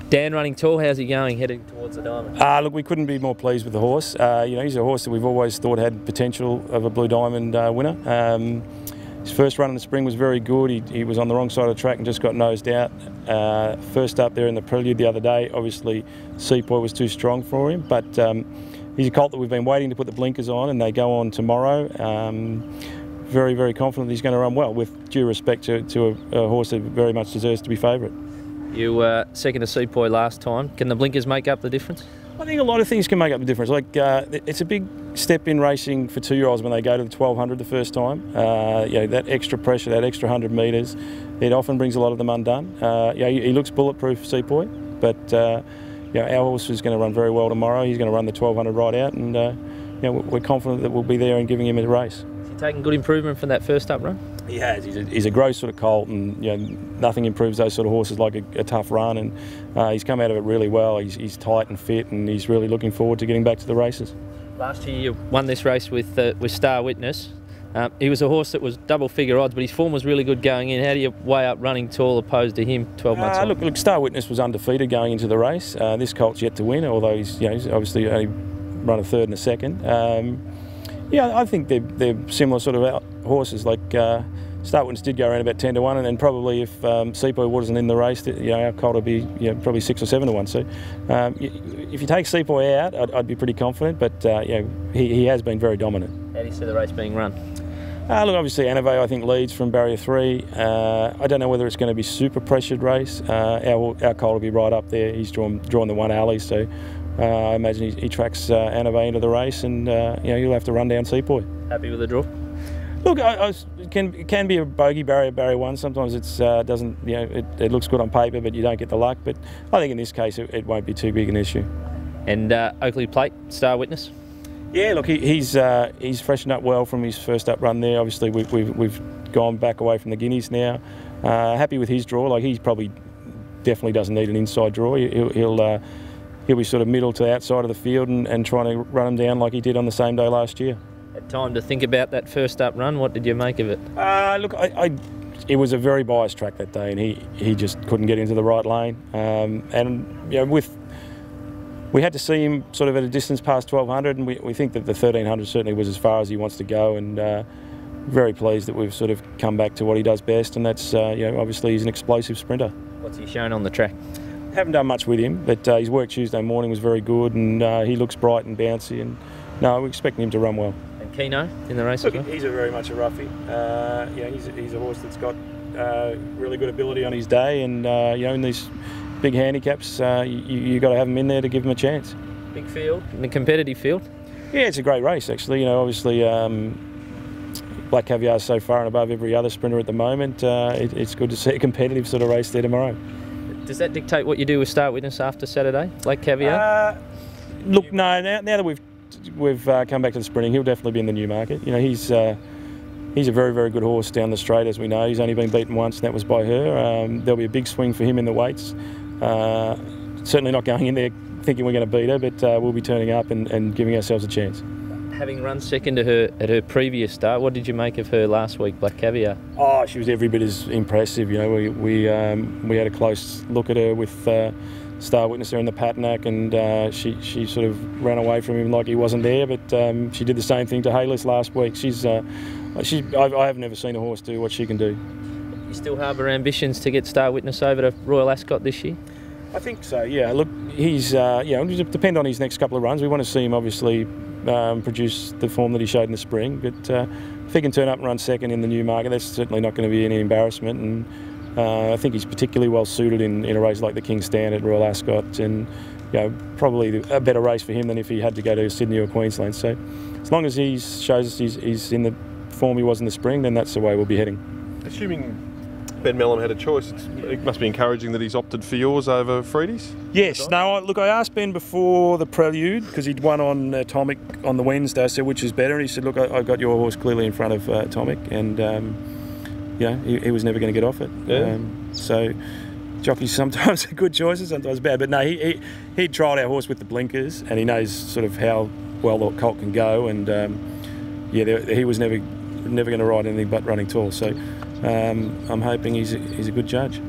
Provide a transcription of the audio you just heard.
Dan running tall, how's he going heading towards the Diamond? Look, we couldn't be more pleased with the horse. He's a horse that we've always thought had potential of a Blue Diamond winner. His first run in the spring was very good. He was on the wrong side of the track and just got nosed out. First up there in the prelude the other day, obviously Sepoy was too strong for him, but he's a colt that we've been waiting to put the blinkers on, and they go on tomorrow. Very, very confident he's going to run well, with due respect to a horse that very much deserves to be favourite. You were second to Sepoy last time. Can the blinkers make up the difference? I think a lot of things can make up the difference. Like it's a big step in racing for 2-year-olds when they go to the 1200 the first time. That extra pressure, that extra 100 metres, it often brings a lot of them undone. He looks bulletproof, Sepoy, but our horse is going to run very well tomorrow. He's going to run the 1200 right out, and we're confident that we'll be there and giving him a race. Is he taking good improvement from that first up run? He has. He's a gross sort of colt, and nothing improves those sort of horses like a tough run. And he's come out of it really well. He's tight and fit, and he's really looking forward to getting back to the races. Last year you won this race with Star Witness. He was a horse that was double-figure odds, but his form was really good going in. How do you weigh up running tall opposed to him 12 months on? Look, Star Witness was undefeated going into the race. This colt's yet to win, although he's obviously only run a third and a second. I think they're similar sort of horses. Like Star Witness did go around about 10 to 1, and then probably if Sepoy wasn't in the race, our colt would be probably 6 or 7 to 1. So if you take Sepoy out, I'd be pretty confident. But he has been very dominant. How do you see the race being run? Look, obviously Anave I think leads from barrier 3. I don't know whether it's going to be super pressured race. Our colt will be right up there. He's drawn the one alley, so I imagine he tracks Anave into the race, and he'll have to run down Sepoy. Happy with the draw? Look, it can be a bogey barrier 1. Sometimes it's doesn't, it looks good on paper, but you don't get the luck. But I think in this case it won't be too big an issue. And Oakeigh Plate, Star Witness? Yeah, look, he's freshened up well from his first up run there. Obviously we've gone back away from the Guineas now. Happy with his draw. Like, he probably definitely doesn't need an inside draw. He'll be sort of middle to outside of the field and trying to run him down like he did on the same day last year. Had time to think about that first up run. What did you make of it? Look, it was a very biased track that day, and he just couldn't get into the right lane. We had to see him sort of at a distance past 1200, and we think that the 1300 certainly was as far as he wants to go, and very pleased that we've sort of come back to what he does best, and that's obviously he's an explosive sprinter. What's he shown on the track? Haven't done much with him, but his work Tuesday morning was very good, and he looks bright and bouncy, and no, we're expecting him to run well. And Keno in the race? Look, he's very much a roughie. He's a horse that's got really good ability on his day, and in these big handicaps, you got to have him in there to give him a chance. Big field, in the competitive field? Yeah, it's a great race actually. Obviously Black Caviar's so far and above every other sprinter at the moment. It's good to see a competitive sort of race there tomorrow. Does that dictate what you do with Star Witness after Saturday, Black Caviar? Look, no. Now that we've come back to the sprinting, he'll definitely be in the Newmarket. He's a very, very good horse down the straight, as we know. He's only been beaten once, and that was by her. There'll be a big swing for him in the weights. Certainly not going in there thinking we're going to beat her, but we'll be turning up and giving ourselves a chance. Having run second to her at her previous start, what did you make of her last week, Black Caviar? Oh, she was every bit as impressive. We had a close look at her with Star Witness there in the Patinack, and she sort of ran away from him like he wasn't there. But she did the same thing to Hayless last week. I have never seen a horse do what she can do. You still harbour ambitions to get Star Witness over to Royal Ascot this year? I think so, yeah. Look, he's, it'll depend on his next couple of runs. We want to see him obviously produce the form that he showed in the spring, but if he can turn up and run second in the Newmarket, that's certainly not going to be any embarrassment. And I think he's particularly well suited in a race like the King Stand at Royal Ascot, and probably a better race for him than if he had to go to Sydney or Queensland. So as long as he shows us he's in the form he was in the spring, then that's the way we'll be heading. Assuming Ben Melham had a choice, it must be encouraging that he's opted for yours over Freddie's? Yes. No, I asked Ben before the prelude, because he'd won on Atomic on the Wednesday. I said, which is better? And he said, look, I got your horse clearly in front of Atomic, and he was never going to get off it. Yeah. So jockeys sometimes are good choices, sometimes bad. But no, he'd trialled our horse with the blinkers, and he knows sort of how well the colt can go, and he was never going to ride anything but running tall. So I'm hoping he's a good judge.